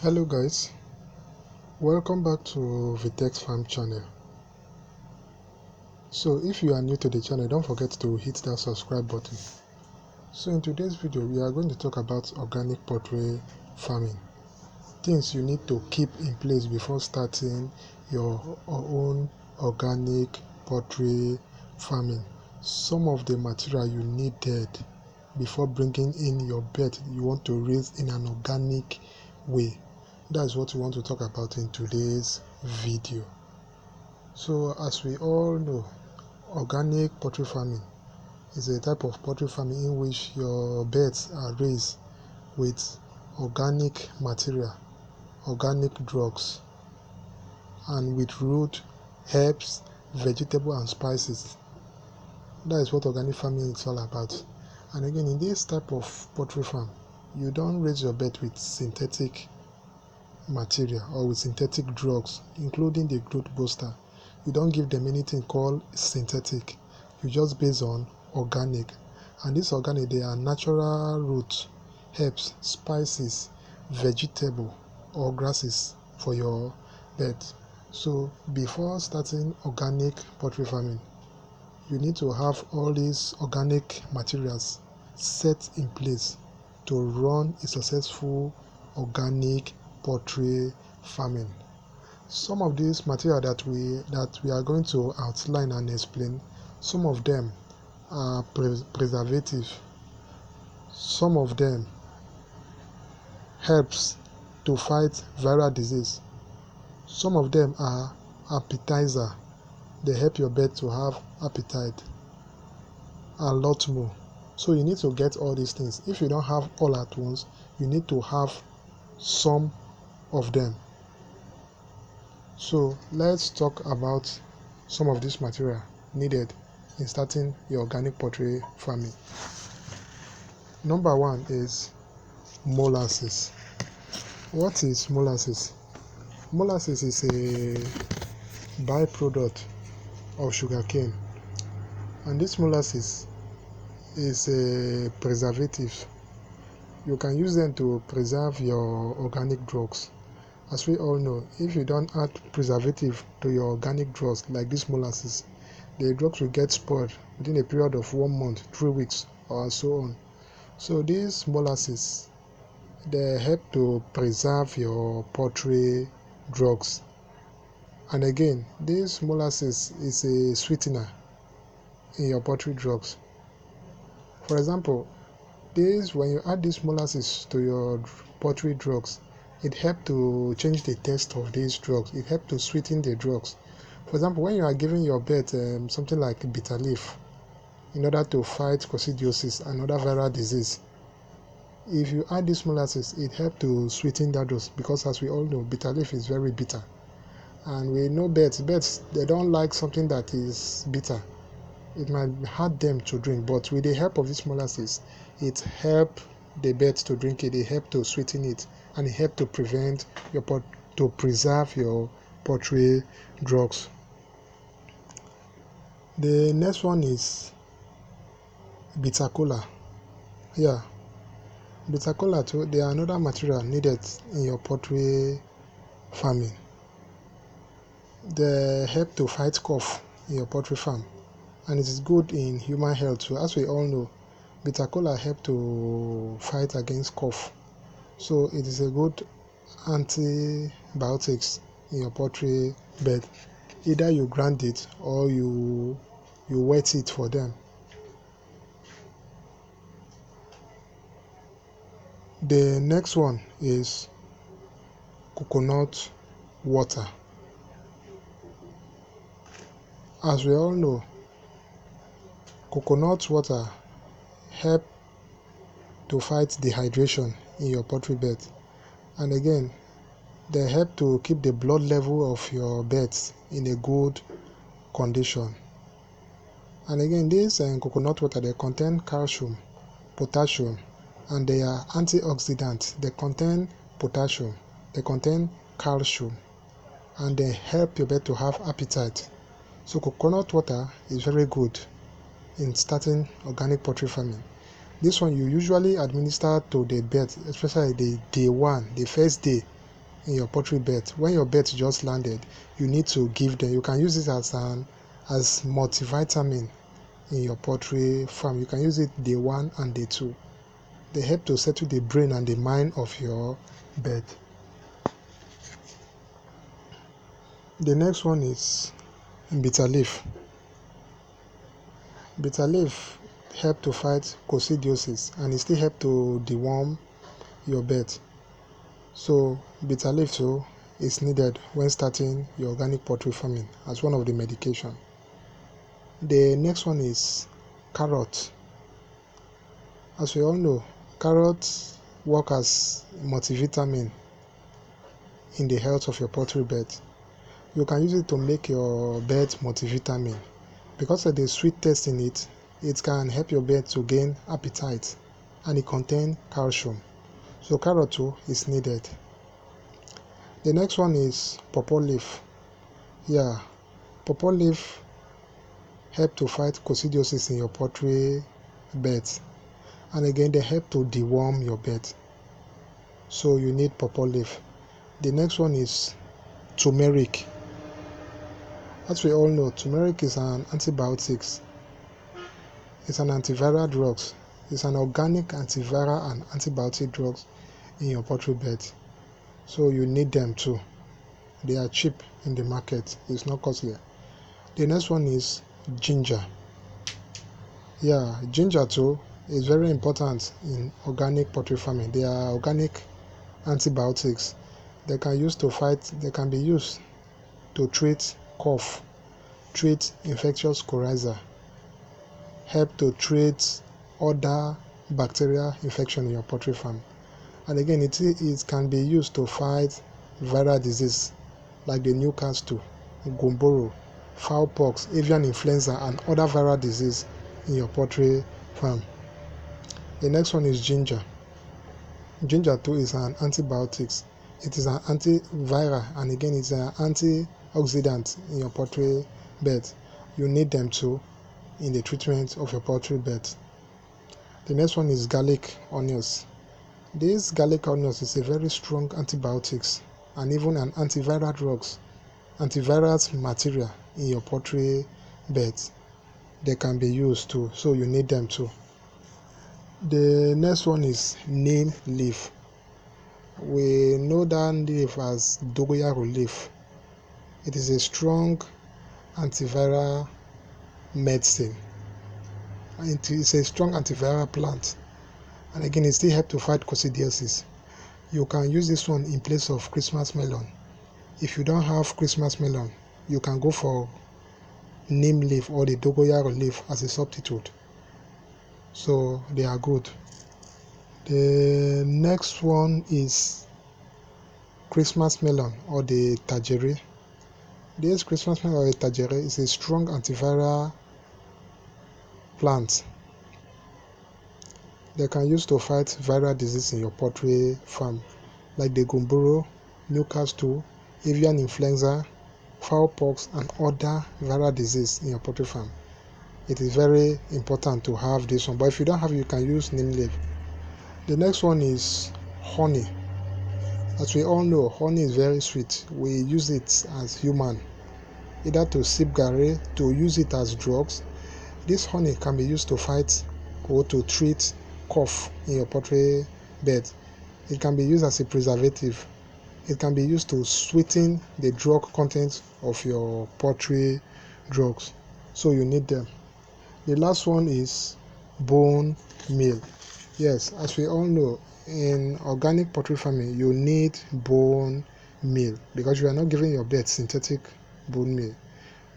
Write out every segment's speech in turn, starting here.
Hello guys, welcome back to Vitex Farm channel. So if you are new to the channel, don't forget to hit that subscribe button. So in today's video, we are going to talk about organic poultry farming. Things you need to keep in place before starting your own organic poultry farming. Some of the material you needed before bringing in your bird you want to raise in an organic way. That's what we want to talk about in today's video. So as we all know, organic poultry farming is a type of poultry farming in which your birds are raised with organic material, organic drugs, and with root, herbs, vegetable and spices. That is what organic farming is all about. And again, in this type of poultry farm, you don't raise your bird with synthetic material or with synthetic drugs, including the growth booster. You don't give them anything called synthetic. You just base on organic. And this organic, they are natural roots, herbs, spices, vegetable or grasses for your bird. So before starting organic poultry farming, you need to have all these organic materials set in place to run a successful organic poultry farming. Some of these material that we are going to outline and explain, some of them are preservative, some of them helps to fight viral disease, some of them are appetizer, they help your bird to have appetite, and a lot more. So you need to get all these things. If you don't have all at once, you need to have some of them. So let's talk about some of this material needed in starting your organic poultry farming. Number one is molasses. What is molasses? Molasses is a byproduct of sugarcane, and this molasses is a preservative. You can use them to preserve your organic drugs. As we all know, if you don't add preservative to your organic drugs like this molasses, the drugs will get spoiled within a period of 1 month, 3 weeks, or so on. So these molasses, they help to preserve your poultry drugs. And again, this molasses is a sweetener in your poultry drugs. For example, when you add this molasses to your poultry drugs, it helps to change the taste of these drugs. It helps to sweeten the drugs. For example, when you are giving your bird something like bitter leaf in order to fight coccidiosis and other viral disease, if you add this molasses, it helps to sweeten that dose, because as we all know, bitter leaf is very bitter. And we know birds, they don't like something that is bitter. It might hurt them to drink, but with the help of this molasses, it helps the birds to drink it, it helps to sweeten it, and it helps to preserve your poultry drugs. The next one is bitter kola. Yeah, bitter kola too, they are another material needed in your poultry farming. They help to fight cough in your poultry farm, and it is good in human health too. As we all know, bitter kola help to fight against cough, so it is a good antibiotics in your poultry bed. Either you grind it or you wet it for them. The next one is coconut water. As we all know, coconut water help to fight dehydration in your poultry bed, and again, they help to keep the blood level of your birds in a good condition. And again, this coconut water, they contain calcium, potassium, and they are antioxidants. They contain potassium, they contain calcium, and they help your bird to have appetite. So coconut water is very good in starting organic poultry farming. This one you usually administer to the bird, especially the day one, the first day in your poultry bed. When your bed just landed, you need to give them. You can use it as multivitamin in your poultry farm. You can use it day 1 and day 2. They help to settle the brain and the mind of your bed. The next one is bitter leaf. Bitter leaf help to fight coccidiosis, and it still help to deworm your bed. So bitter leaf too is needed when starting your organic poultry farming as one of the medication. The next one is carrot. As we all know, carrots work as multivitamin in the health of your poultry bed. You can use it to make your bed multivitamin. Because of the sweet taste in it, it can help your bed to gain appetite, and it contains calcium. So carrot too is needed. The next one is pawpaw leaf. Yeah, pawpaw leaf help to fight coccidiosis in your poultry beds, and again they help to deworm your bed. So you need pawpaw leaf. The next one is turmeric. As we all know, turmeric is an antibiotic. It's an antiviral drug. It's an organic antiviral and antibiotic drug in your poultry bed. So you need them too. They are cheap in the market. It's not costly. The next one is ginger. Yeah, ginger too is very important in organic poultry farming. They are organic antibiotics. They can be used to treat cough, treat infectious coryza, help to treat other bacterial infection in your poultry farm. And again, it can be used to fight viral disease like the Newcastle, gumboro, fowlpox, avian influenza, and other viral disease in your poultry farm. The next one is ginger. Ginger too is an antibiotic. It is an antiviral, and again it's an antioxidant in your poultry bed. You need them too in the treatment of your poultry bed. The next one is garlic onions. This garlic onions is a very strong antibiotics and even an antiviral material in your poultry beds. They can be used too, so you need them too. The next one is neem leaf. We know that leaf as dogoyaro leaf. It is a strong antiviral medicine. It is a strong antiviral plant, and again it still helps to fight coccidiosis. You can use this one in place of Christmas melon. If you don't have Christmas melon, you can go for neem leaf or the dogoyaro leaf as a substitute. So they are good. The next one is Christmas melon or the Tagiri. This Christmas melon or the Tagiri is a strong antiviral plant. They can use to fight viral disease in your poultry farm like the gumboro, Newcastle, avian influenza, fowlpox, and other viral disease in your poultry farm. It is very important to have this one, but if you don't have it, you can use neem leaf. The next one is honey. As we all know, honey is very sweet. We use it as human, either to sip garri, to use it as drugs. This honey can be used to fight or to treat cough in your poultry bed. It can be used as a preservative. It can be used to sweeten the drug content of your poultry drugs. So you need them. The last one is bone meal. Yes, as we all know, in organic poultry farming, you need bone meal because you are not giving your bed synthetic bone meal.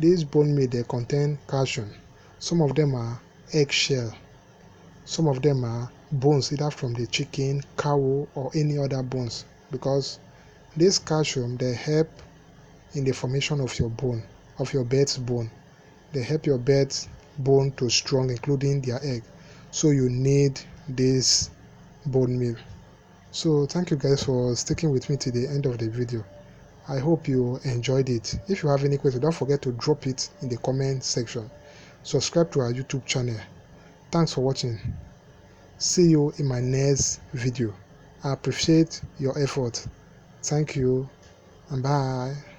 These bone meal, they contain calcium. Some of them are eggshell. Some of them are bones, either from the chicken, cow, or any other bones, because this calcium, they help in the formation of your bone, of your bed's bone. They help your bed's bone to strong, including their egg. So you need this bone meal. So thank you guys for sticking with me to the end of the video. I hope you enjoyed it. If you have any questions, don't forget to drop it in the comment section. Subscribe to our YouTube channel. Thanks for watching. See you in my next video. I appreciate your effort. Thank you and bye.